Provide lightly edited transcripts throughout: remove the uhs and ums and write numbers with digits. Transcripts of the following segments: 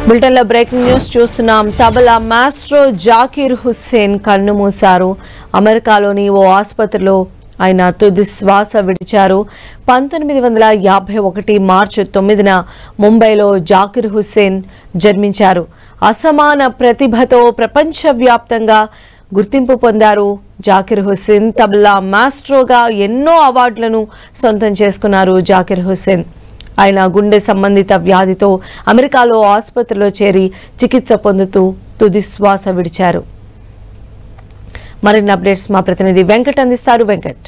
బులెటిన్లో breaking news చూస్తున్నాం. Tabla maestro Zakir Hussain కన్నుమూశారు. అమెరికాలోని ఓ ఆసుపత్రిలో ఆయన తుది శ్వాస విడిచారు. 1951 మార్చి 9న ముంబైలో జాకీర్ హుస్సేన్ జన్మించారు. అసమాన ప్రతిభతో ప్రపంచవ్యాప్తంగా గుర్తింపు పొందారు. జాకీర్ హుస్సేన్ తబలా మాస్ట్రోగా ఎన్నో అవార్డులను సొంతం చేసుకున్నారు. జాకీర్ హుస్సేన్ ఆయన గుండె సంబంధిత వ్యాధితో అమెరికాలో ఆసుపత్రిలో చేరి చికిత్స పొందుతూ తుది శ్వాస విడిచారు. మరిన్ని అప్డేట్స్ మా ప్రతినిధి వెంకట్ అందిస్తారు. వెంకట్,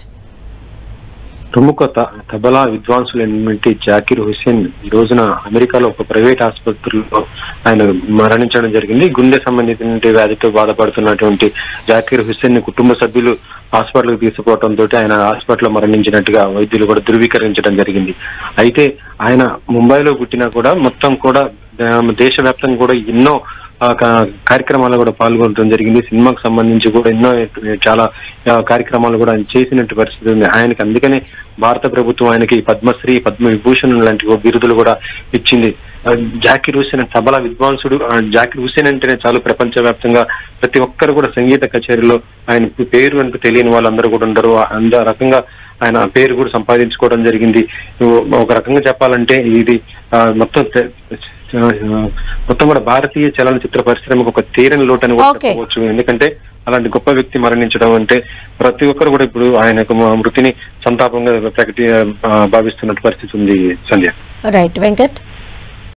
ప్రముఖ తబలా విద్వాంసులైనటువంటి జాకీర్ హుస్సేన్ ఈ రోజున అమెరికాలో ఒక ప్రైవేట్ ఆసుపత్రిలో ఆయన మరణించడం జరిగింది. గుండె సంబంధించిన వ్యాధితో బాధపడుతున్నటువంటి జాకీర్ హుస్సేన్ ని కుటుంబ సభ్యులు హాస్పిటల్కి తీసుకుపోవడంతో ఆయన హాస్పిటల్లో మరణించినట్టుగా వైద్యులు కూడా ధృవీకరించడం జరిగింది. అయితే ఆయన ముంబైలో పుట్టినా కూడా మొత్తం కూడా దేశవ్యాప్తంగా కూడా ఎన్నో కార్యక్రమాలు కూడా పాల్గొనడం జరిగింది. సినిమాకు సంబంధించి కూడా ఎన్నో చాలా కార్యక్రమాలు కూడా ఆయన చేసినట్టు పరిస్థితి ఉంది. ఆయనకి అందుకనే భారత ప్రభుత్వం ఆయనకి పద్మశ్రీ, పద్మవిభూషణ్ లాంటి బిరుదులు కూడా ఇచ్చింది. జాకీర్ హుస్సేన్ తబలా విద్వాంసుడు. జాకీర్ హుస్సేన్ అంటేనే చాలు ప్రపంచవ్యాప్తంగా ప్రతి ఒక్కరు కూడా సంగీత కచేరీలో ఆయన పేరు వెనుక తెలియని వాళ్ళందరూ కూడా ఉండరు. అంత రకంగా ఆయన పేరు కూడా సంపాదించుకోవడం జరిగింది. ఒక రకంగా చెప్పాలంటే ఇది మొత్తం కూడా భారతీయ చలనచిత్ర పరిశ్రమకు ఒక తీరని లోటు అని కూడా చెప్పవచ్చు. ఎందుకంటే అలాంటి గొప్ప వ్యక్తి మరణించడం అంటే ప్రతి ఒక్కరు కూడా ఇప్పుడు ఆయన మృతిని సంతాపంగా భావిస్తున్నట్టు పరిస్థితి ఉంది. సంధ్య. రైట్ వెంకట్.